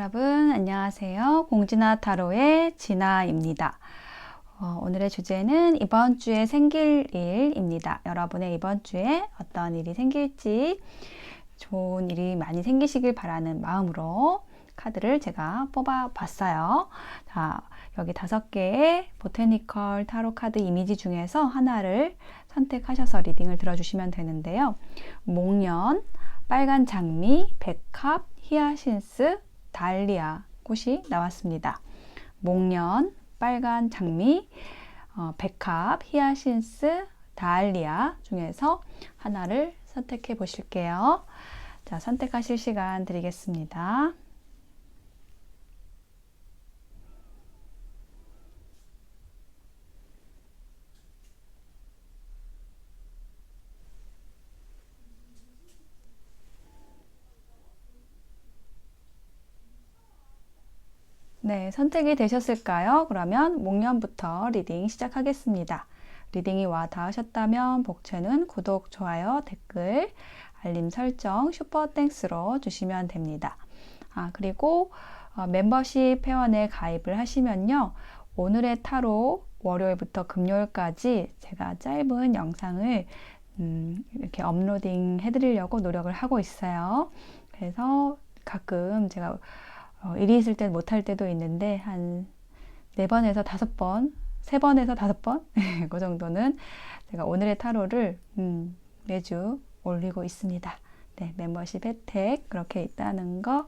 여러분 안녕하세요. 공진아 타로의 진아입니다. 오늘의 주제는 이번 주에 생길 일입니다. 여러분의 이번 주에 어떤 일이 생길지 좋은 일이 많이 생기시길 바라는 마음으로 카드를 제가 뽑아 봤어요. 자, 여기 5개의 보테니컬 타로 카드 이미지 중에서 하나를 선택하셔서 리딩을 들어주시면 되는데요. 목련, 빨간 장미, 백합, 히아신스, 달리아 꽃이 나왔습니다. 목련, 빨간 장미, 백합, 히아신스, 달리아 중에서 하나를 선택해 보실게요. 자, 선택하실 시간 드리겠습니다. 네, 선택이 되셨을까요? 그러면 목련부터 리딩 시작하겠습니다. 리딩이 와 닿으셨다면 복채는 구독, 좋아요, 댓글, 알림 설정, 슈퍼 땡스로 주시면 됩니다. 그리고 멤버십 회원에 가입을 하시면요. 오늘의 타로 월요일부터 금요일까지 제가 짧은 영상을 이렇게 업로딩 해드리려고 노력을 하고 있어요. 그래서 가끔 제가 일이 있을 때 못할 때도 있는데 한 4번에서 5번, 3번에서 5번 그 정도는 제가 오늘의 타로를 매주 올리고 있습니다. 네, 멤버십 혜택 그렇게 있다는 거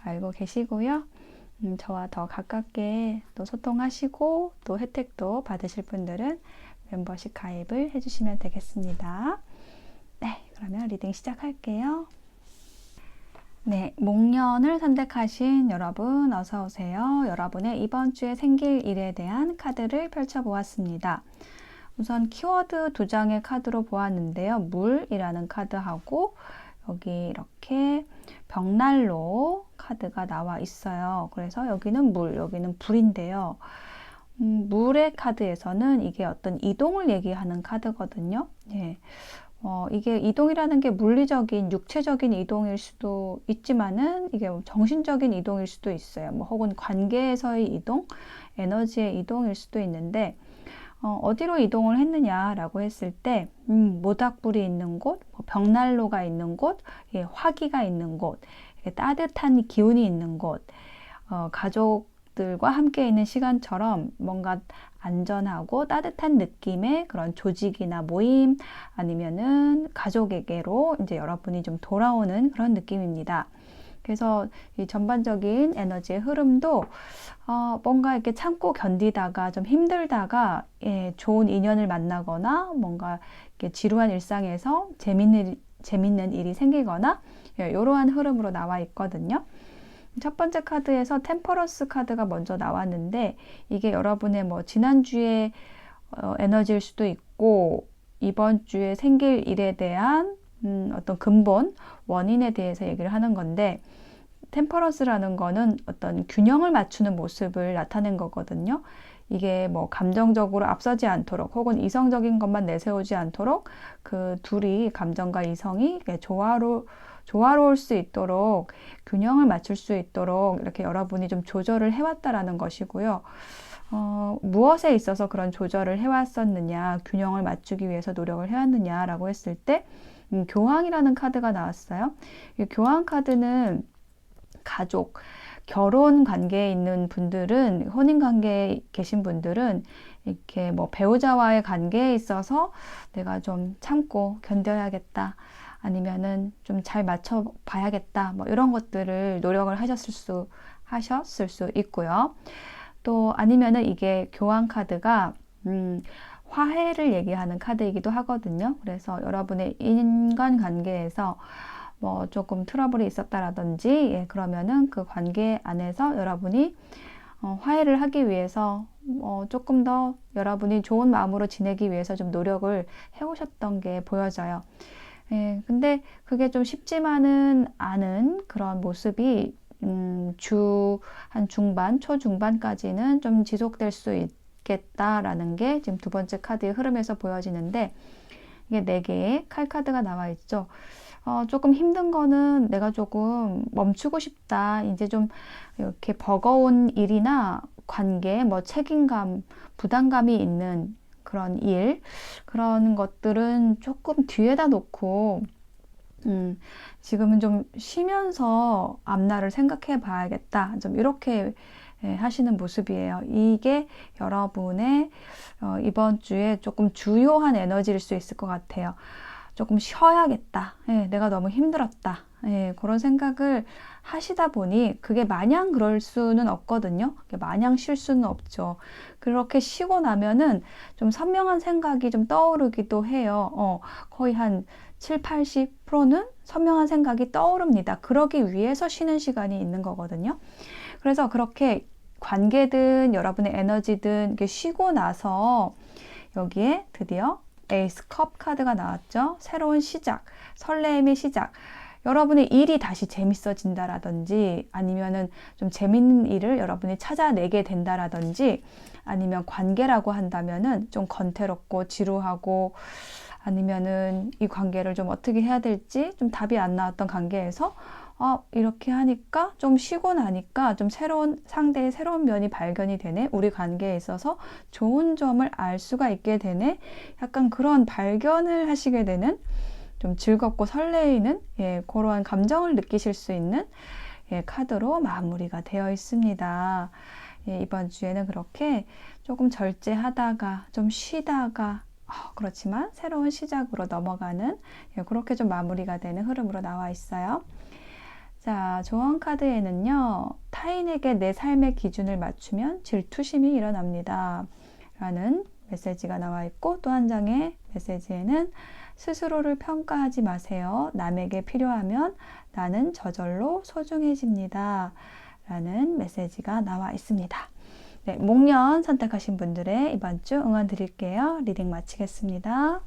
알고 계시고요. 저와 더 가깝게 또 소통하시고 또 혜택도 받으실 분들은 멤버십 가입을 해주시면 되겠습니다. 네, 그러면 리딩 시작할게요. 네, 목련을 선택하신 여러분 어서 오세요. 여러분의 이번 주에 생길 일에 대한 카드를 펼쳐보았습니다. 우선 키워드 2장의 카드로 보았는데요. 물이라는 카드하고 여기 이렇게 벽난로 카드가 나와 있어요. 그래서 여기는 물, 여기는 불인데요. 물의 카드에서는 이게 어떤 이동을 얘기하는 카드거든요. 네. 이게 이동이라는 게 물리적인, 육체적인 이동일 수도 있지만은 이게 정신적인 이동일 수도 있어요. 혹은 관계에서의 이동, 에너지의 이동일 수도 있는데, 어디로 이동을 했느냐라고 했을 때, 모닥불이 있는 곳, 벽난로가 있는 곳, 화기가 있는 곳, 따뜻한 기운이 있는 곳, 가족들과 함께 있는 시간처럼 뭔가 안전하고 따뜻한 느낌의 그런 조직이나 모임 아니면은 가족에게로 이제 여러분이 좀 돌아오는 그런 느낌입니다. 그래서 이 전반적인 에너지의 흐름도 뭔가 이렇게 참고 견디다가 좀 힘들다가 좋은 인연을 만나거나 뭔가 이렇게 지루한 일상에서 재밌는 일이 생기거나 이러한 흐름으로 나와 있거든요. 첫 번째 카드에서 템퍼런스 카드가 먼저 나왔는데 이게 여러분의 지난주에 에너지일 수도 있고 이번 주에 생길 일에 대한 어떤 근본 원인에 대해서 얘기를 하는 건데 템퍼런스라는 거는 어떤 균형을 맞추는 모습을 나타낸 거거든요. 이게 감정적으로 앞서지 않도록 혹은 이성적인 것만 내세우지 않도록 그 둘이 감정과 이성이 조화로울 수 있도록 균형을 맞출 수 있도록 이렇게 여러분이 좀 조절을 해왔다라는 것이고요. 무엇에 있어서 그런 조절을 해왔었느냐, 균형을 맞추기 위해서 노력을 해왔느냐라고 했을 때 교황이라는 카드가 나왔어요. 이 교황 카드는 가족, 결혼 관계에 있는 분들은, 혼인 관계에 계신 분들은 이렇게 배우자와의 관계에 있어서 내가 좀 참고 견뎌야겠다. 아니면은 좀 잘 맞춰 봐야겠다. 이런 것들을 노력을 하셨을 수 있고요. 또 아니면은 이게 교황 카드가 화해를 얘기하는 카드이기도 하거든요. 그래서 여러분의 인간 관계에서 조금 트러블이 있었다라든지 그러면은 그 관계 안에서 여러분이 화해를 하기 위해서 조금 더 여러분이 좋은 마음으로 지내기 위해서 좀 노력을 해오셨던 게 보여져요. 근데 그게 좀 쉽지만은 않은 그런 모습이 한 중반, 초중반까지는 좀 지속될 수 있겠다라는 게 지금 2번째 카드의 흐름에서 보여지는데 이게 4개의 칼 카드가 나와 있죠. 조금 힘든 거는 내가 조금 멈추고 싶다. 이제 좀 이렇게 버거운 일이나 관계, 뭐 책임감, 부담감이 있는 그런 일, 그런 것들은 조금 뒤에다 놓고, 지금은 좀 쉬면서 앞날을 생각해 봐야겠다. 좀 이렇게 하시는 모습이에요. 이게 여러분의 이번 주에 조금 주요한 에너지일 수 있을 것 같아요. 조금 쉬어야겠다. 내가 너무 힘들었다. 그런 생각을 하시다 보니 그게 마냥 그럴 수는 없거든요. 마냥 쉴 수는 없죠. 그렇게 쉬고 나면은 좀 선명한 생각이 좀 떠오르기도 해요. 거의 한 7, 80%는 선명한 생각이 떠오릅니다. 그러기 위해서 쉬는 시간이 있는 거거든요. 그래서 그렇게 관계든 여러분의 에너지든 이렇게 쉬고 나서 여기에 드디어 에이스 컵 카드가 나왔죠. 새로운 시작, 설레임의 시작. 여러분의 일이 다시 재밌어진다라든지 아니면은 좀 재밌는 일을 여러분이 찾아내게 된다라든지 아니면 관계라고 한다면은 좀 건태롭고 지루하고 아니면은 이 관계를 좀 어떻게 해야 될지 좀 답이 안 나왔던 관계에서 이렇게 하니까 좀 쉬고 나니까 좀 새로운 상대의 새로운 면이 발견이 되네. 우리 관계에 있어서 좋은 점을 알 수가 있게 되네. 약간 그런 발견을 하시게 되는 좀 즐겁고 설레이는 그러한 감정을 느끼실 수 있는 카드로 마무리가 되어 있습니다. 이번 주에는 그렇게 조금 절제하다가 좀 쉬다가 그렇지만 새로운 시작으로 넘어가는 그렇게 좀 마무리가 되는 흐름으로 나와 있어요. 자, 조언 카드에는요, 타인에게 내 삶의 기준을 맞추면 질투심이 일어납니다. 라는 메시지가 나와 있고, 또 한 장의 메시지에는 스스로를 평가하지 마세요. 남에게 필요하면 나는 저절로 소중해집니다. 라는 메시지가 나와 있습니다. 네, 목련 선택하신 분들의 이번 주 응원 드릴게요. 리딩 마치겠습니다.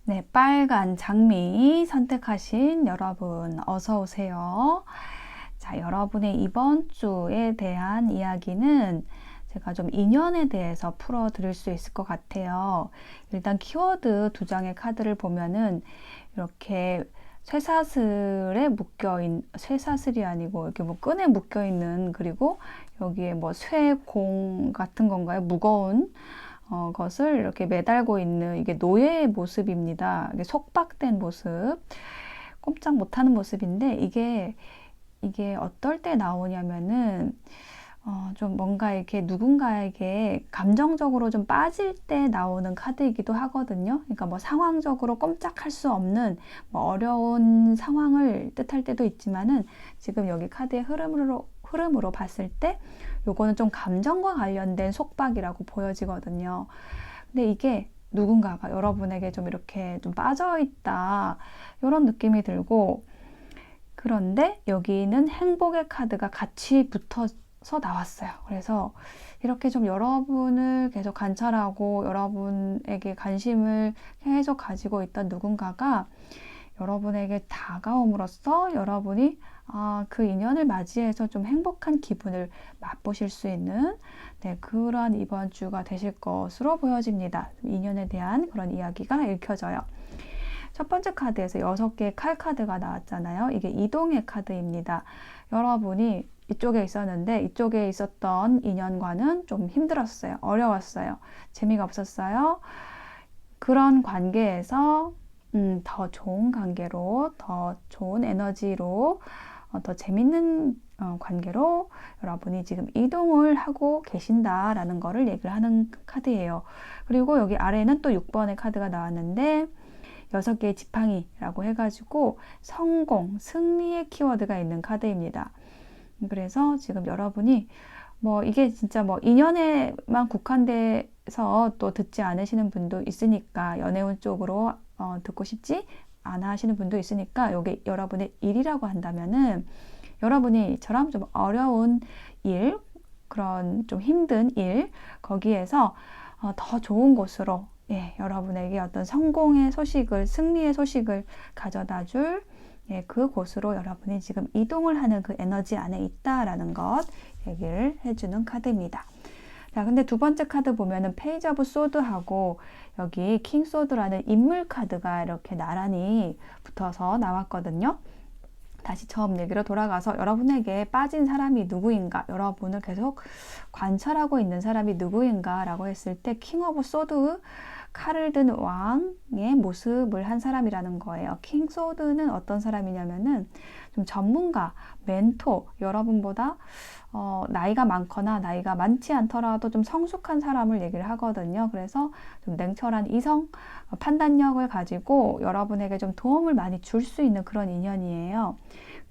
네, 빨간 장미 선택하신 여러분 어서 오세요. 자, 여러분의 이번 주에 대한 이야기는 제가 좀 인연에 대해서 풀어 드릴 수 있을 것 같아요. 일단 키워드 두 장의 카드를 보면은 이렇게 쇠사슬에 묶여있는, 쇠사슬이 아니고 이렇게 뭐 끈에 묶여있는, 그리고 여기에 뭐 쇠공 같은 건가요? 무거운 것을 이렇게 매달고 있는 이게 노예의 모습입니다. 이게 속박된 모습, 꼼짝 못하는 모습인데 이게 어떨 때 나오냐면은 좀 뭔가 이렇게 누군가에게 감정적으로 좀 빠질 때 나오는 카드이기도 하거든요. 그러니까 뭐 상황적으로 꼼짝할 수 없는 뭐 어려운 상황을 뜻할 때도 있지만은 지금 여기 카드의 흐름으로 봤을 때 요거는 좀 감정과 관련된 속박이라고 보여지거든요. 근데 이게 누군가가 여러분에게 좀 이렇게 좀 빠져있다 이런 느낌이 들고, 그런데 여기는 행복의 카드가 같이 붙어서 나왔어요. 그래서 이렇게 좀 여러분을 계속 관찰하고 여러분에게 관심을 계속 가지고 있던 누군가가 여러분에게 다가옴으로써 여러분이 그 인연을 맞이해서 좀 행복한 기분을 맛보실 수 있는 그러한 이번 주가 되실 것으로 보여집니다. 인연에 대한 그런 이야기가 읽혀져요. 첫 번째 카드에서 6개의 칼 카드가 나왔잖아요. 이게 이동의 카드입니다. 여러분이 이쪽에 있었는데 이쪽에 있었던 인연과는 좀 힘들었어요. 어려웠어요. 재미가 없었어요. 그런 관계에서 더 좋은 관계로, 더 좋은 에너지로, 더 재밌는 관계로 여러분이 지금 이동을 하고 계신다라는 거를 얘기를 하는 카드예요. 그리고 여기 아래에는 또 6번의 카드가 나왔는데 6개의 지팡이라고 해가지고 성공, 승리의 키워드가 있는 카드입니다. 그래서 지금 여러분이 뭐 이게 진짜 뭐 인연에만 국한돼서 또 듣지 않으시는 분도 있으니까 연애운 쪽으로 듣고 싶지 않아 하시는 분도 있으니까 여기 여러분의 일이라고 한다면은 여러분이 이처럼 좀 어려운 일, 그런 좀 힘든 일, 거기에서 더 좋은 곳으로 여러분에게 어떤 성공의 소식을, 승리의 소식을 가져다 줄 그곳으로 여러분이 지금 이동을 하는 그 에너지 안에 있다라는 것 얘기를 해주는 카드입니다. 자, 근데 두 번째 카드 보면은 페이지 오브 소드하고 여기 킹 소드라는 인물 카드가 이렇게 나란히 붙어서 나왔거든요. 다시 처음 얘기로 돌아가서 여러분에게 빠진 사람이 누구인가, 여러분을 계속 관찰하고 있는 사람이 누구인가 라고 했을 때 킹 오브 소드, 칼을 든 왕의 모습을 한 사람이라는 거예요. 킹 소드는 어떤 사람이냐면은 좀 전문가, 멘토, 여러분보다 나이가 많거나 나이가 많지 않더라도 좀 성숙한 사람을 얘기를 하거든요. 그래서 좀 냉철한 이성, 판단력을 가지고 여러분에게 좀 도움을 많이 줄 수 있는 그런 인연이에요.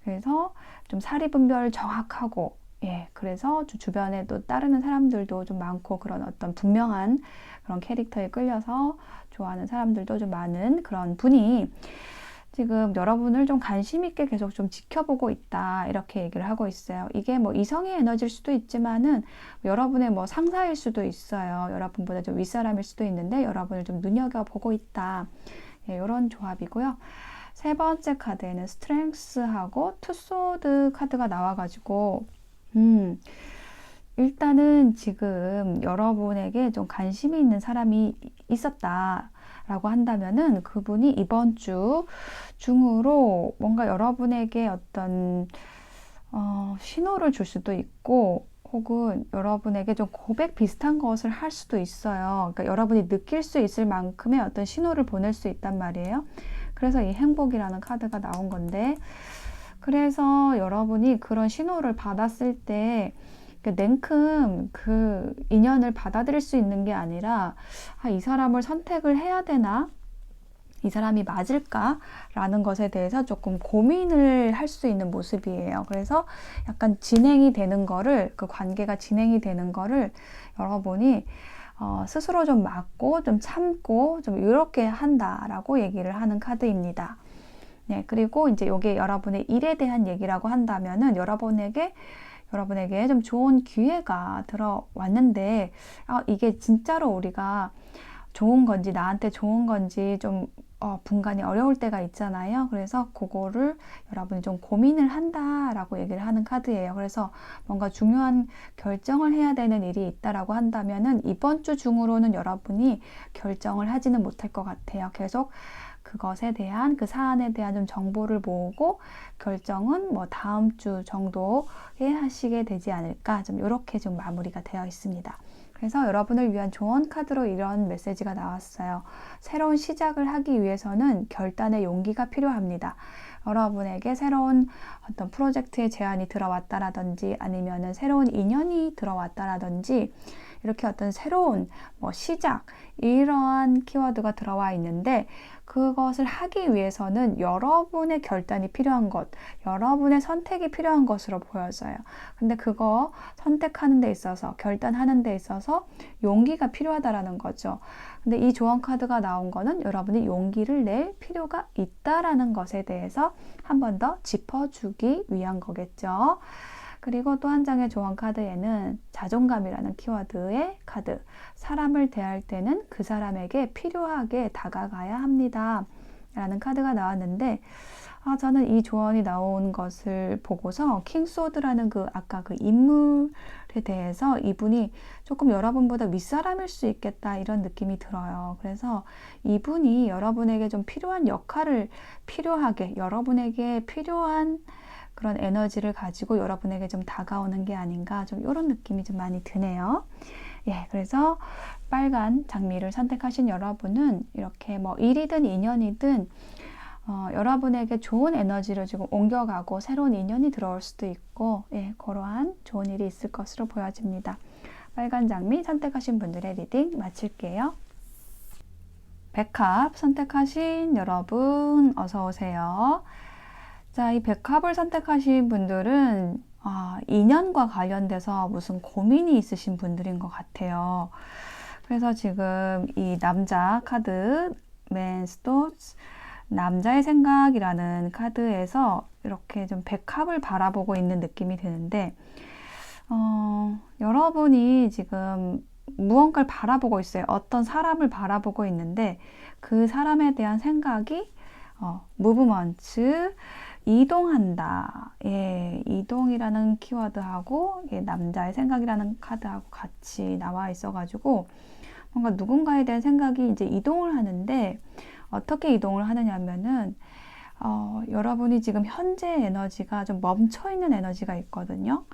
그래서 좀 사리분별 정확하고, 예, 그래서 주변에 또 따르는 사람들도 좀 많고 그런 어떤 분명한 그런 캐릭터에 끌려서 좋아하는 사람들도 좀 많은 그런 분이 지금 여러분을 좀 관심 있게 계속 좀 지켜보고 있다, 이렇게 얘기를 하고 있어요. 이게 뭐 이성의 에너지일 수도 있지만은 여러분의 뭐 상사일 수도 있어요. 여러분보다 좀 윗사람일 수도 있는데 여러분을 좀 눈여겨보고 있다, 예, 이런 조합이고요. 세 번째 카드에는 스트렝스하고 투소드 카드가 나와가지고 일단은 지금 여러분에게 좀 관심이 있는 사람이 있었다 라고 한다면은 그분이 이번 주 중으로 뭔가 여러분에게 어떤 신호를 줄 수도 있고, 혹은 여러분에게 좀 고백 비슷한 것을 할 수도 있어요. 그러니까 여러분이 느낄 수 있을 만큼의 어떤 신호를 보낼 수 있단 말이에요. 그래서 이 행복이라는 카드가 나온 건데, 그래서 여러분이 그런 신호를 받았을 때 냉큼 그 인연을 받아들일 수 있는 게 아니라, 이 사람을 선택을 해야 되나? 이 사람이 맞을까? 라는 것에 대해서 조금 고민을 할 수 있는 모습이에요. 그래서 약간 진행이 되는 거를, 그 관계가 진행이 되는 거를 여러분이 스스로 좀 막고 좀 참고 좀 이렇게 한다라고 얘기를 하는 카드입니다. 네, 그리고 이제 이게 여러분의 일에 대한 얘기라고 한다면은 여러분에게 좀 좋은 기회가 들어왔는데, 이게 진짜로 우리가 좋은 건지, 나한테 좋은 건지 좀 분간이 어려울 때가 있잖아요. 그래서 그거를 여러분이 좀 고민을 한다라고 얘기를 하는 카드예요. 그래서 뭔가 중요한 결정을 해야 되는 일이 있다라고 한다면은 이번 주 중으로는 여러분이 결정을 하지는 못할 것 같아요. 계속 그것에 대한, 그 사안에 대한 좀 정보를 모으고 결정은 뭐 다음 주 정도에 하시게 되지 않을까, 좀 이렇게 좀 마무리가 되어 있습니다. 그래서 여러분을 위한 조언 카드로 이런 메시지가 나왔어요. 새로운 시작을 하기 위해서는 결단의 용기가 필요합니다. 여러분에게 새로운 어떤 프로젝트의 제안이 들어왔다라든지 아니면은 새로운 인연이 들어왔다라든지 이렇게 어떤 새로운 시작, 이러한 키워드가 들어와 있는데, 그것을 하기 위해서는 여러분의 결단이 필요한 것, 여러분의 선택이 필요한 것으로 보여져요. 근데 그거 선택하는 데 있어서, 결단하는 데 있어서 용기가 필요하다라는 거죠. 근데 이 조언 카드가 나온 거는 여러분이 용기를 낼 필요가 있다라는 것에 대해서 한 번 더 짚어주기 위한 거겠죠. 그리고 또 한 장의 조언 카드에는 자존감이라는 키워드의 카드, 사람을 대할 때는 그 사람에게 필요하게 다가가야 합니다 라는 카드가 나왔는데, 저는 이 조언이 나온 것을 보고서 킹소드라는 아까 그 인물에 대해서 이분이 조금 여러분보다 윗사람일 수 있겠다, 이런 느낌이 들어요. 그래서 이분이 여러분에게 좀 필요한 역할을 필요하게, 여러분에게 필요한 그런 에너지를 가지고 여러분에게 좀 다가오는 게 아닌가, 좀 이런 느낌이 좀 많이 드네요. 예, 그래서 빨간 장미를 선택하신 여러분은 이렇게 일이든 인연이든 여러분에게 좋은 에너지를 지금 옮겨가고 새로운 인연이 들어올 수도 있고, 예, 그러한 좋은 일이 있을 것으로 보여집니다. 빨간 장미 선택하신 분들의 리딩 마칠게요. 백합 선택하신 여러분 어서 오세요. 자, 이 백합을 선택하신 분들은 인연과 관련돼서 무슨 고민이 있으신 분들인 것 같아요. 그래서 지금 이 남자 카드, Man's Thoughts, 남자의 생각이라는 카드에서 이렇게 좀 백합을 바라보고 있는 느낌이 드는데, 여러분이 지금 무언가를 바라보고 있어요. 어떤 사람을 바라보고 있는데 그 사람에 대한 생각이 무브먼트, 이동한다. 예, 이동이라는 키워드하고 남자의 생각이라는 카드하고 같이 나와 있어가지고 뭔가 누군가에 대한 생각이 이제 이동을 하는데 어떻게 이동을 하느냐 하면은 여러분이 지금 현재 에너지가 좀 멈춰있는 에너지가 있거든요.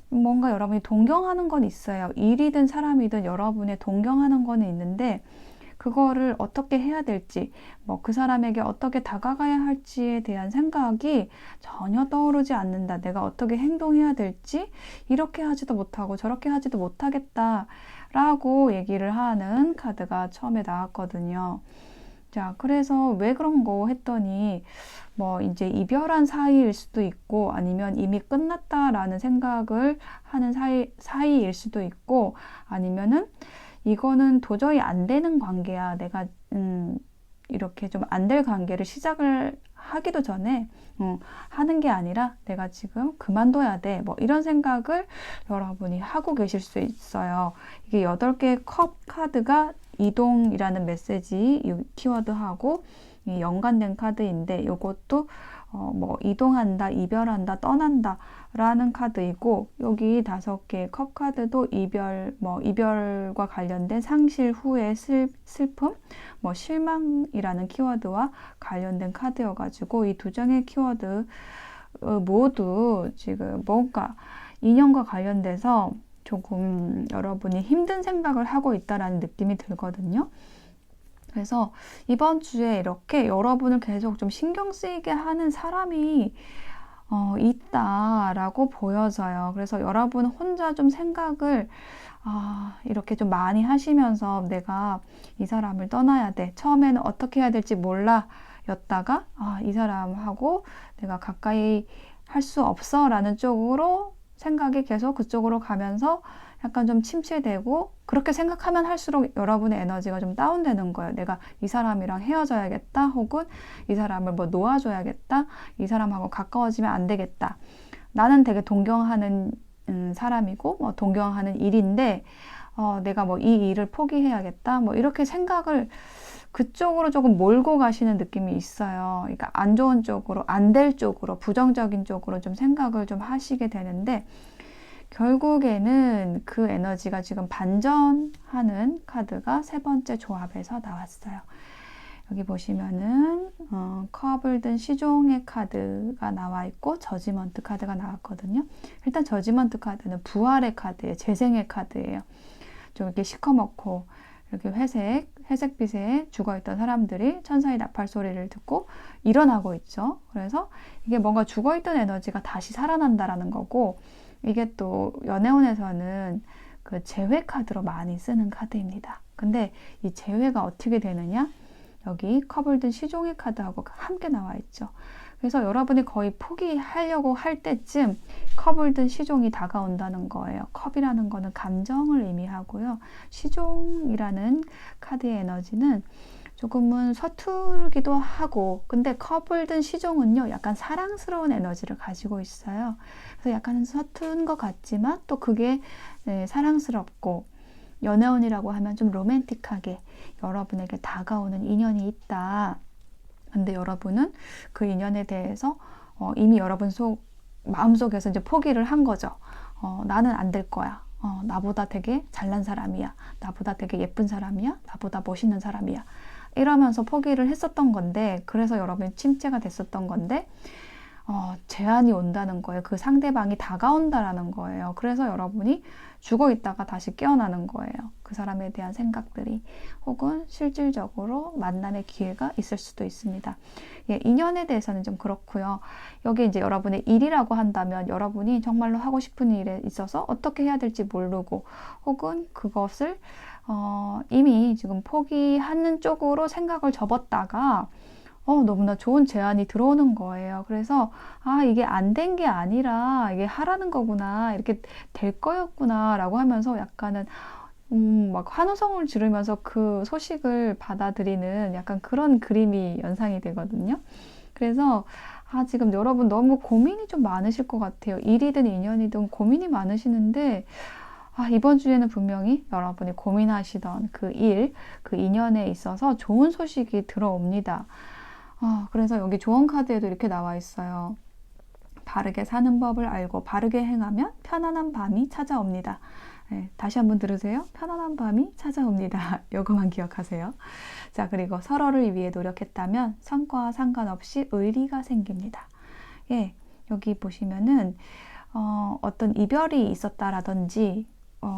뭔가 여러분이 동경하는 건 있어요. 일이든 사람이든 여러분의 동경하는 거는 있는데 그거를 어떻게 해야 될지, 뭐 그 사람에게 어떻게 다가가야 할지에 대한 생각이 전혀 떠오르지 않는다. 내가 어떻게 행동해야 될지 이렇게 하지도 못하고 저렇게 하지도 못하겠다 라고 얘기를 하는 카드가 처음에 나왔거든요. 자, 그래서 왜 그런 거 했더니 뭐 이제 이별한 사이일 수도 있고 아니면 이미 끝났다라는 생각을 하는 사이일 수도 있고 아니면은 이거는 도저히 안 되는 관계야. 내가 이렇게 좀 안 될 관계를 시작을 하기도 전에 하는 게 아니라 내가 지금 그만둬야 돼. 뭐 이런 생각을 여러분이 하고 계실 수 있어요. 이게 8개의 컵 카드가 이동이라는 메시지 이 키워드하고 연관된 카드인데 이것도 뭐 이동한다, 이별한다, 떠난다 라는 카드이고 여기 5개의 컵 카드도 이별, 뭐 이별과 관련된 상실 후의 슬픔, 뭐 실망이라는 키워드와 관련된 카드여가지고 이 2장의 키워드 모두 지금 뭔가 인연과 관련돼서 조금 여러분이 힘든 생각을 하고 있다라는 느낌이 들거든요. 그래서 이번 주에 이렇게 여러분을 계속 좀 신경 쓰이게 하는 사람이 있다라고 보여져요. 그래서 여러분 혼자 좀 생각을 이렇게 좀 많이 하시면서 내가 이 사람을 떠나야 돼. 처음에는 어떻게 해야 될지 몰라 였다가 이 사람하고 내가 가까이 할 수 없어 라는 쪽으로 생각이 계속 그쪽으로 가면서 약간 좀 침체되고 그렇게 생각하면 할수록 여러분의 에너지가 좀 다운되는 거예요. 내가 이 사람이랑 헤어져야겠다 혹은 이 사람을 뭐 놓아줘야겠다 이 사람하고 가까워지면 안 되겠다. 나는 되게 동경하는 사람이고 뭐 동경하는 일인데 내가 뭐 이 일을 포기해야겠다 뭐 이렇게 생각을 그쪽으로 조금 몰고 가시는 느낌이 있어요. 그러니까 안 좋은 쪽으로, 안 될 쪽으로, 부정적인 쪽으로 좀 생각을 좀 하시게 되는데 결국에는 그 에너지가 지금 반전하는 카드가 3번째 조합에서 나왔어요. 여기 보시면은 컵을 든 시종의 카드가 나와 있고 저지먼트 카드가 나왔거든요. 일단 저지먼트 카드는 부활의 카드예요. 재생의 카드예요. 좀 이렇게 시커멓고 이렇게 회색빛에 죽어있던 사람들이 천사의 나팔 소리를 듣고 일어나고 있죠. 그래서 이게 뭔가 죽어있던 에너지가 다시 살아난다라는 거고 이게 또 연애운에서는 그 재회 카드로 많이 쓰는 카드입니다. 근데 이 재회가 어떻게 되느냐? 여기 컵을 든 시종의 카드하고 함께 나와 있죠. 그래서 여러분이 거의 포기하려고 할 때쯤 컵을 든 시종이 다가온다는 거예요. 컵이라는 거는 감정을 의미하고요. 시종이라는 카드의 에너지는 조금은 서투르기도 하고 근데 컵을 든 시종은요 약간 사랑스러운 에너지를 가지고 있어요. 그래서 약간 서툰 것 같지만 또 그게 사랑스럽고 연애운이라고 하면 좀 로맨틱하게 여러분에게 다가오는 인연이 있다. 근데 여러분은 그 인연에 대해서 이미 여러분 마음속에서 이제 포기를 한 거죠. 나는 안 될 거야. 나보다 되게 잘난 사람이야. 나보다 되게 예쁜 사람이야. 나보다 멋있는 사람이야. 이러면서 포기를 했었던 건데 그래서 여러분이 침체가 됐었던 건데 제안이 온다는 거예요. 그 상대방이 다가온다라는 거예요. 그래서 여러분이 죽어 있다가 다시 깨어나는 거예요. 그 사람에 대한 생각들이 혹은 실질적으로 만남의 기회가 있을 수도 있습니다. 예, 인연에 대해서는 좀 그렇고요. 여기 이제 여러분의 일이라고 한다면 여러분이 정말로 하고 싶은 일에 있어서 어떻게 해야 될지 모르고 혹은 그것을 이미 지금 포기하는 쪽으로 생각을 접었다가 너무나 좋은 제안이 들어오는 거예요. 그래서 이게 안 된 게 아니라 이게 하라는 거구나 이렇게 될 거였구나 라고 하면서 약간은 막 환호성을 지르면서 그 소식을 받아들이는 약간 그런 그림이 연상이 되거든요. 그래서 지금 여러분 너무 고민이 좀 많으실 것 같아요. 일이든 인연이든 고민이 많으시는데 이번 주에는 분명히 여러분이 고민하시던 그 일, 그 인연에 있어서 좋은 소식이 들어옵니다. 그래서 여기 조언 카드에도 이렇게 나와 있어요. 바르게 사는 법을 알고 바르게 행하면 편안한 밤이 찾아옵니다. 네, 다시 한번 들으세요. 편안한 밤이 찾아옵니다. 요거만 기억하세요. 자, 그리고 서로를 위해 노력했다면 성과와 상관없이 의리가 생깁니다. 예, 여기 보시면은 어떤 이별이 있었다라든지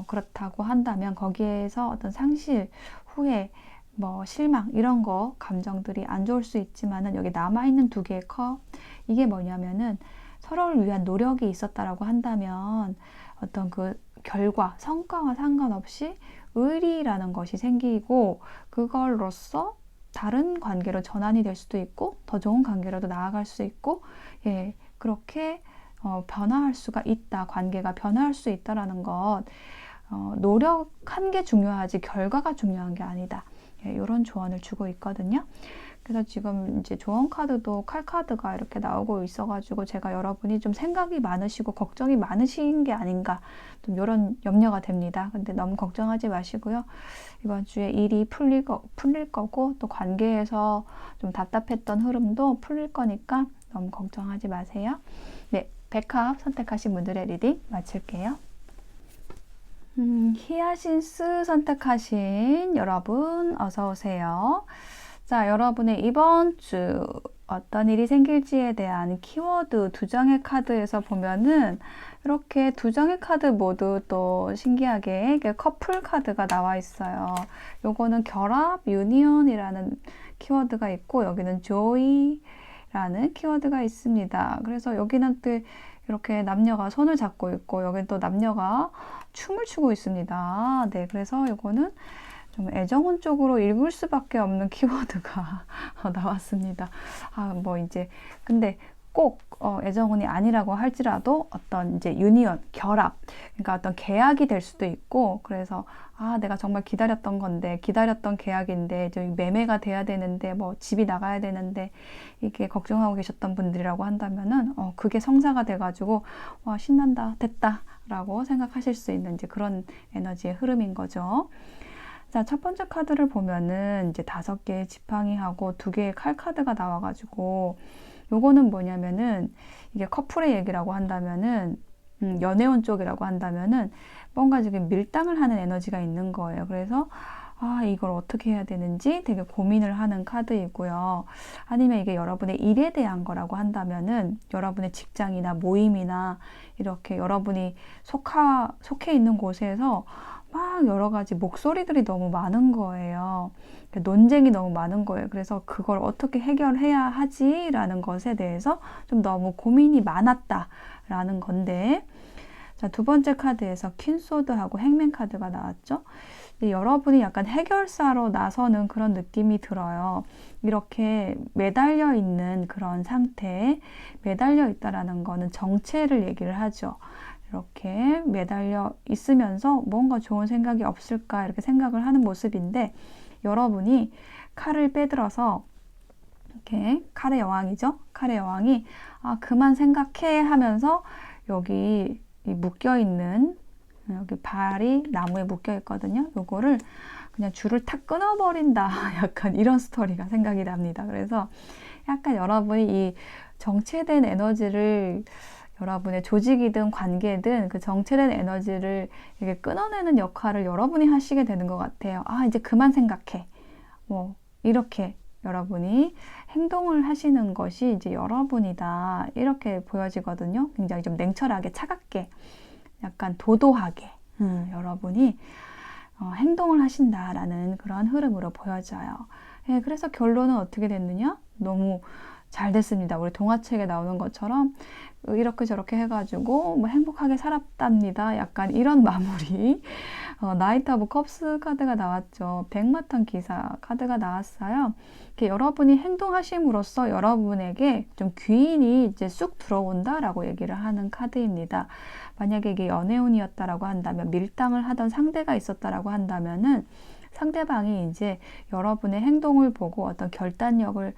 그렇다고 한다면 거기에서 어떤 상실, 후회, 뭐 실망 이런 거 감정들이 안 좋을 수 있지만은 여기 남아있는 두 개의 컵, 이게 뭐냐면은 서로를 위한 노력이 있었다라고 한다면 어떤 그 결과, 성과와 상관없이 의리라는 것이 생기고 그걸로써 다른 관계로 전환이 될 수도 있고 더 좋은 관계로도 나아갈 수 있고, 예, 그렇게 변화할 수가 있다. 관계가 변화할 수 있다라는 것. 노력한 게 중요하지 결과가 중요한 게 아니다. 예, 이런 조언을 주고 있거든요. 그래서 지금 이제 조언 카드도 칼 카드가 이렇게 나오고 있어가지고 제가 여러분이 좀 생각이 많으시고 걱정이 많으신 게 아닌가 좀 이런 염려가 됩니다. 근데 너무 걱정하지 마시고요. 이번 주에 일이 풀릴 거고 또 관계에서 좀 답답했던 흐름도 풀릴 거니까 너무 걱정하지 마세요. 네, 백합 선택하신 분들의 리딩 마칠게요. 히아신스 선택하신 여러분 어서 오세요. 자, 여러분의 이번 주 어떤 일이 생길지에 대한 키워드 두 장의 카드에서 보면은 이렇게 두 장의 카드 모두 또 신기하게 커플 카드가 나와 있어요. 요거는 결합, 유니온이라는 키워드가 있고 여기는 조이라는 키워드가 있습니다. 그래서 여기는 또 이렇게 남녀가 손을 잡고 있고 여기는 또 남녀가 춤을 추고 있습니다. 네, 그래서 이거는 좀 애정운 쪽으로 읽을 수밖에 없는 키워드가 나왔습니다. 뭐 이제 근데 꼭 애정운이 아니라고 할지라도 어떤 이제 유니온, 결합, 그러니까 어떤 계약이 될 수도 있고 그래서 내가 정말 기다렸던 건데 기다렸던 계약인데 좀 매매가 돼야 되는데 뭐 집이 나가야 되는데 이게 걱정하고 계셨던 분들이라고 한다면은 그게 성사가 돼가지고 와 신난다 됐다 라고 생각하실 수 있는 이제 그런 에너지의 흐름인 거죠. 자, 첫 번째 카드를 보면은 이제 5개의 지팡이하고 2개의 칼 카드가 나와가지고 요거는 뭐냐면은 이게 커플의 얘기라고 한다면은 연애운 쪽이라고 한다면은 뭔가 지금 밀당을 하는 에너지가 있는 거예요. 그래서 이걸 어떻게 해야 되는지 되게 고민을 하는 카드이고요. 아니면 이게 여러분의 일에 대한 거라고 한다면은 여러분의 직장이나 모임이나 이렇게 여러분이 속해 있는 곳에서 막 여러 가지 목소리들이 너무 많은 거예요. 논쟁이 너무 많은 거예요. 그래서 그걸 어떻게 해결해야 하지라는 것에 대해서 좀 너무 고민이 많았다라는 건데, 자, 두 번째 카드에서 퀸소드하고 행맨 카드가 나왔죠. 여러분이 약간 해결사로 나서는 그런 느낌이 들어요. 이렇게 매달려 있는 그런 상태에 매달려 있다라는 거는 정체를 얘기를 하죠. 이렇게 매달려 있으면서 뭔가 좋은 생각이 없을까 이렇게 생각을 하는 모습인데 여러분이 칼을 빼들어서 이렇게 칼의 여왕이죠. 칼의 여왕이 그만 생각해 하면서 여기 묶여있는 여기 발이 나무에 묶여 있거든요. 요거를 그냥 줄을 탁 끊어버린다. 약간 이런 스토리가 생각이 납니다. 그래서 약간 여러분이 이 정체된 에너지를 여러분의 조직이든 관계든 그 정체된 에너지를 이렇게 끊어내는 역할을 여러분이 하시게 되는 것 같아요. 이제 그만 생각해. 뭐 이렇게 여러분이 행동을 하시는 것이 이제 여러분이다. 이렇게 보여지거든요. 굉장히 좀 냉철하게 차갑게 약간 도도하게 여러분이 행동을 하신다라는 그런 흐름으로 보여져요. 예, 그래서 결론은 어떻게 됐느냐? 너무 잘 됐습니다. 우리 동화책에 나오는 것처럼 이렇게 저렇게 해가지고 뭐 행복하게 살았답니다. 약간 이런 마무리. 나이트 오브 컵스 카드가 나왔죠. 백마탄 기사 카드가 나왔어요. 이렇게 여러분이 행동하심으로써 여러분에게 좀 귀인이 이제 쑥 들어온다라고 얘기를 하는 카드입니다. 만약에 이게 연애운이었다라고 한다면 밀당을 하던 상대가 있었다라고 한다면은 상대방이 이제 여러분의 행동을 보고 어떤 결단력을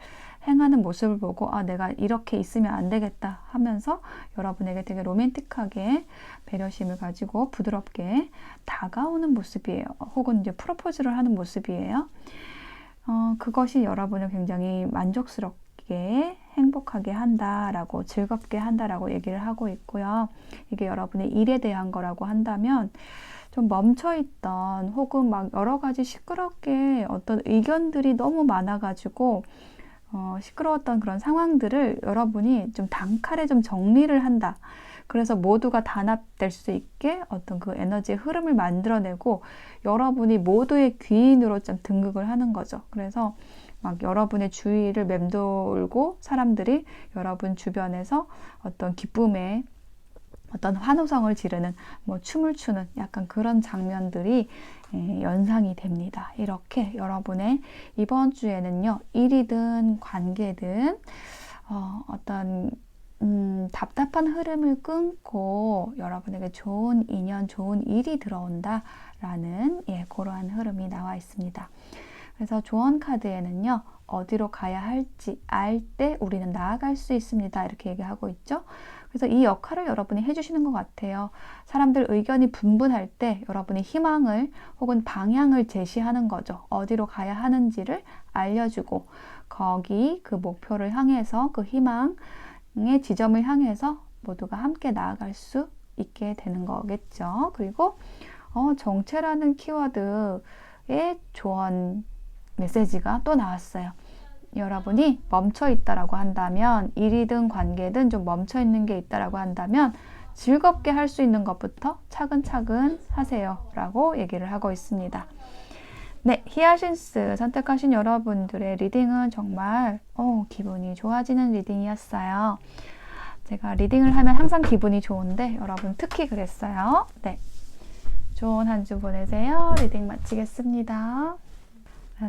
행하는 모습을 보고 내가 이렇게 있으면 안 되겠다 하면서 여러분에게 되게 로맨틱하게 배려심을 가지고 부드럽게 다가오는 모습이에요. 혹은 이제 프로포즈를 하는 모습이에요. 그것이 여러분을 굉장히 만족스럽게 느끼게 행복하게 한다라고, 즐겁게 한다라고 얘기를 하고 있고요. 이게 여러분의 일에 대한 거라고 한다면 좀 멈춰있던, 혹은 막 여러 가지 시끄럽게 어떤 의견들이 너무 많아가지고 시끄러웠던 그런 상황들을 여러분이 좀 단칼에 좀 정리를 한다. 그래서 모두가 단합될 수 있게 어떤 그 에너지의 흐름을 만들어내고 여러분이 모두의 귀인으로 좀 등극을 하는 거죠. 그래서 막 여러분의 주위를 맴돌고 사람들이 여러분 주변에서 어떤 기쁨의 어떤 환호성을 지르는, 뭐 춤을 추는 약간 그런 장면들이 연상이 됩니다. 이렇게 여러분의 이번 주에는요, 일이든 관계든 어떤 답답한 흐름을 끊고 여러분에게 좋은 인연, 좋은 일이 들어온다라는 그러한 흐름이 나와 있습니다. 그래서 조언 카드에는요, 어디로 가야 할지 알 때 우리는 나아갈 수 있습니다. 이렇게 얘기하고 있죠. 그래서 이 역할을 여러분이 해주시는 것 같아요. 사람들 의견이 분분할 때 여러분이 희망을 혹은 방향을 제시하는 거죠. 어디로 가야 하는지를 알려주고 거기 그 목표를 향해서, 그 희망의 지점을 향해서 모두가 함께 나아갈 수 있게 되는 거겠죠. 그리고 정체라는 키워드의 조언 메시지가 또 나왔어요. 여러분이 멈춰 있다라고 한다면, 일이든 관계든 좀 멈춰 있는 게 있다라고 한다면 즐겁게 할 수 있는 것부터 차근차근 하세요 라고 얘기를 하고 있습니다. 네, 히아신스 선택하신 여러분들의 리딩은 정말 기분이 좋아지는 리딩이었어요. 제가 리딩을 하면 항상 기분이 좋은데 여러분 특히 그랬어요. 네, 좋은 한 주 보내세요. 리딩 마치겠습니다.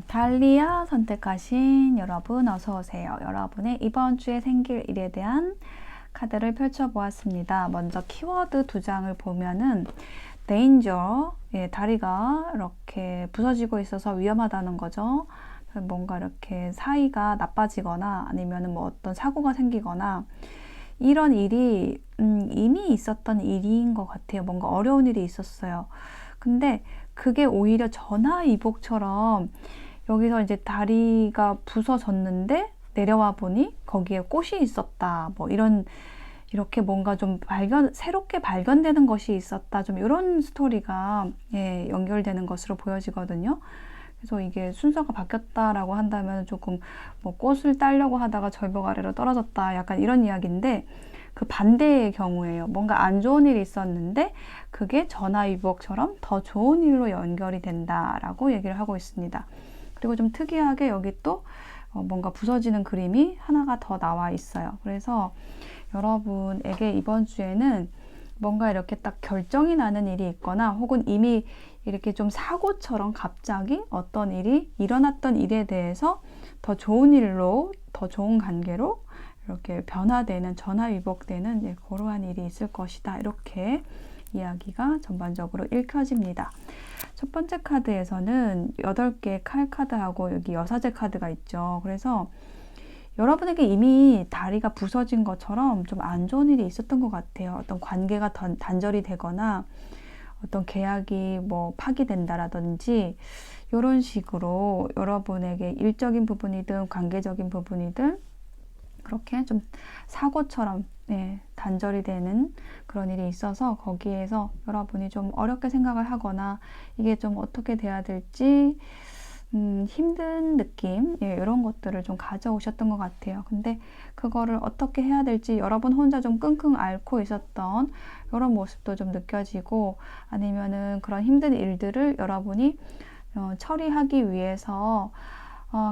달리아 선택하신 여러분 어서 오세요. 여러분의 이번 주에 생길 일에 대한 카드를 펼쳐보았습니다. 먼저 키워드 2장을 보면은 danger, 다리가 이렇게 부서지고 있어서 위험하다는 거죠. 뭔가 이렇게 사이가 나빠지거나 아니면 뭐 어떤 사고가 생기거나 이런 일이 이미 있었던 일인 것 같아요. 뭔가 어려운 일이 있었어요. 근데 그게 오히려 전화위복처럼 여기서 이제 다리가 부서졌는데 내려와 보니 거기에 꽃이 있었다. 뭐 이렇게 뭔가 좀 새롭게 발견되는 것이 있었다. 좀 이런 스토리가 연결되는 것으로 보여지거든요. 그래서 이게 순서가 바뀌었다라고 한다면 조금 뭐 꽃을 따려고 하다가 절벽 아래로 떨어졌다. 약간 이런 이야기인데 그 반대의 경우에요. 뭔가 안 좋은 일이 있었는데 그게 전화위복처럼 더 좋은 일로 연결이 된다라고 얘기를 하고 있습니다. 그리고 좀 특이하게 여기 또 뭔가 부서지는 그림이 하나가 더 나와 있어요. 그래서 여러분에게 이번 주에는 뭔가 이렇게 딱 결정이 나는 일이 있거나 혹은 이미 이렇게 좀 사고처럼 갑자기 어떤 일이 일어났던 일에 대해서 더 좋은 일로, 더 좋은 관계로 이렇게 변화되는, 전화위복되는 그러한 일이 있을 것이다. 이렇게 이야기가 전반적으로 읽혀집니다. 첫 번째 카드에서는 8개의 칼 카드하고 여기 여사제 카드가 있죠. 그래서 여러분에게 이미 다리가 부서진 것처럼 좀 안 좋은 일이 있었던 것 같아요. 어떤 관계가 단절이 되거나 어떤 계약이 뭐 파기된다라든지 이런 식으로 여러분에게 일적인 부분이든 관계적인 부분이든 그렇게 좀 사고처럼 단절이 되는 그런 일이 있어서 거기에서 여러분이 좀 어렵게 생각을 하거나 이게 좀 어떻게 돼야 될지 힘든 느낌, 이런 것들을 좀 가져오셨던 것 같아요. 근데 그거를 어떻게 해야 될지 여러분 혼자 좀 끙끙 앓고 있었던 이런 모습도 좀 느껴지고, 아니면은 그런 힘든 일들을 여러분이 처리하기 위해서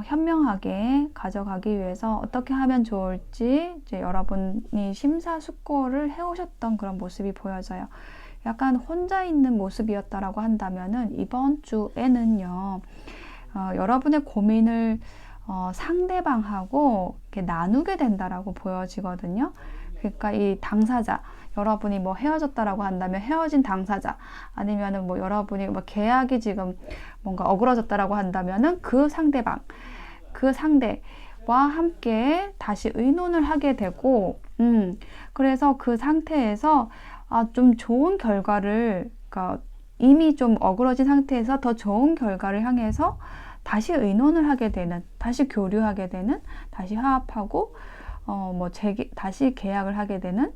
현명하게 가져가기 위해서 어떻게 하면 좋을지 이제 여러분이 심사숙고를 해오셨던 그런 모습이 보여져요. 약간 혼자 있는 모습이었다라고 한다면은 이번 주에는요, 여러분의 고민을 상대방하고 이렇게 나누게 된다라고 보여지거든요. 그러니까 이 당사자, 여러분이 뭐 헤어졌다라고 한다면 헤어진 당사자, 아니면은 뭐 여러분이 뭐 계약이 지금 뭔가 어그러졌다라고 한다면은 그 상대방, 그 상대와 함께 다시 의논을 하게 되고, 그래서 그 상태에서 좀 좋은 결과를, 그러니까 이미 좀 어그러진 상태에서 더 좋은 결과를 향해서 다시 의논을 하게 되는, 다시 교류하게 되는, 다시 화합하고 다시 계약을 하게 되는,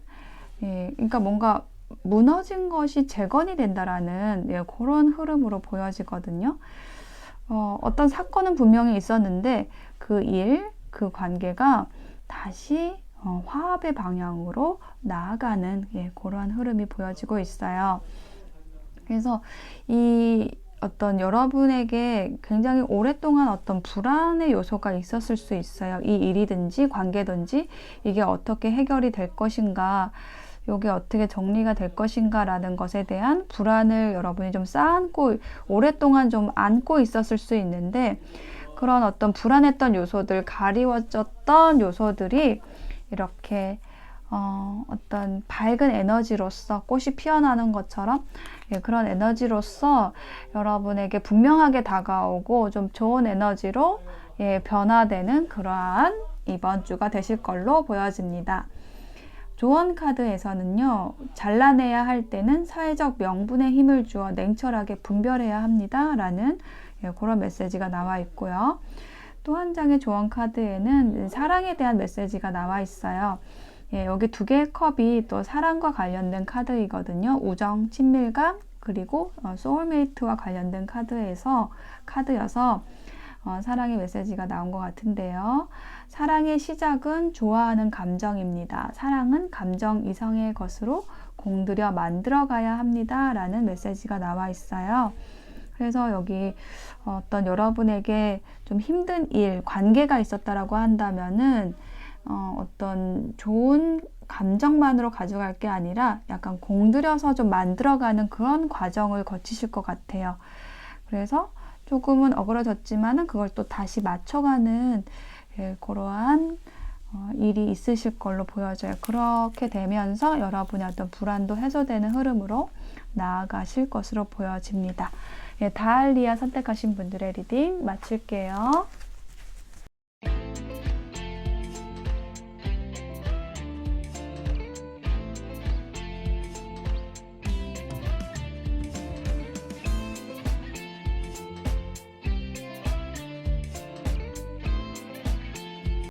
그러니까 뭔가 무너진 것이 재건이 된다라는 그런 흐름으로 보여지거든요. 어떤 사건은 분명히 있었는데 그 관계가 다시 화합의 방향으로 나아가는 그러한 흐름이 보여지고 있어요. 그래서 이 어떤 여러분에게 굉장히 오랫동안 어떤 불안의 요소가 있었을 수 있어요. 이 일이든지 관계든지 이게 어떻게 해결이 될 것인가, 이게 어떻게 정리가 될 것인가 라는 것에 대한 불안을 여러분이 좀 쌓고 오랫동안 좀 안고 있었을 수 있는데, 그런 어떤 불안했던 요소들, 가리워졌던 요소들이 이렇게 어떤 밝은 에너지로서 꽃이 피어나는 것처럼 그런 에너지로서 여러분에게 분명하게 다가오고 좀 좋은 에너지로 변화되는 그러한 이번 주가 되실 걸로 보여집니다. 조언 카드에서는요, 잘라내야 할 때는 사회적 명분에 힘을 주어 냉철하게 분별해야 합니다 라는 그런 메시지가 나와 있고요. 또 한 장의 조언 카드에는 사랑에 대한 메시지가 나와 있어요. 여기 두 개의 컵이 또 사랑과 관련된 카드이거든요. 우정, 친밀감, 그리고 소울메이트와 관련된 카드여서 사랑의 메시지가 나온 것 같은데요. 사랑의 시작은 좋아하는 감정입니다. 사랑은 감정 이상의 것으로 공들여 만들어가야 합니다 라는 메시지가 나와 있어요. 그래서 여기 어떤 여러분에게 좀 힘든 일, 관계가 있었다라고 한다면은 어떤 좋은 감정만으로 가져갈 게 아니라 약간 공들여서 좀 만들어가는 그런 과정을 거치실 것 같아요. 그래서 조금은 어그러졌지만은 그걸 또 다시 맞춰가는 그러한 일이 있으실 걸로 보여져요. 그렇게 되면서 여러분의 어떤 불안도 해소되는 흐름으로 나아가실 것으로 보여집니다. 다알리아 선택하신 분들의 리딩 마칠게요.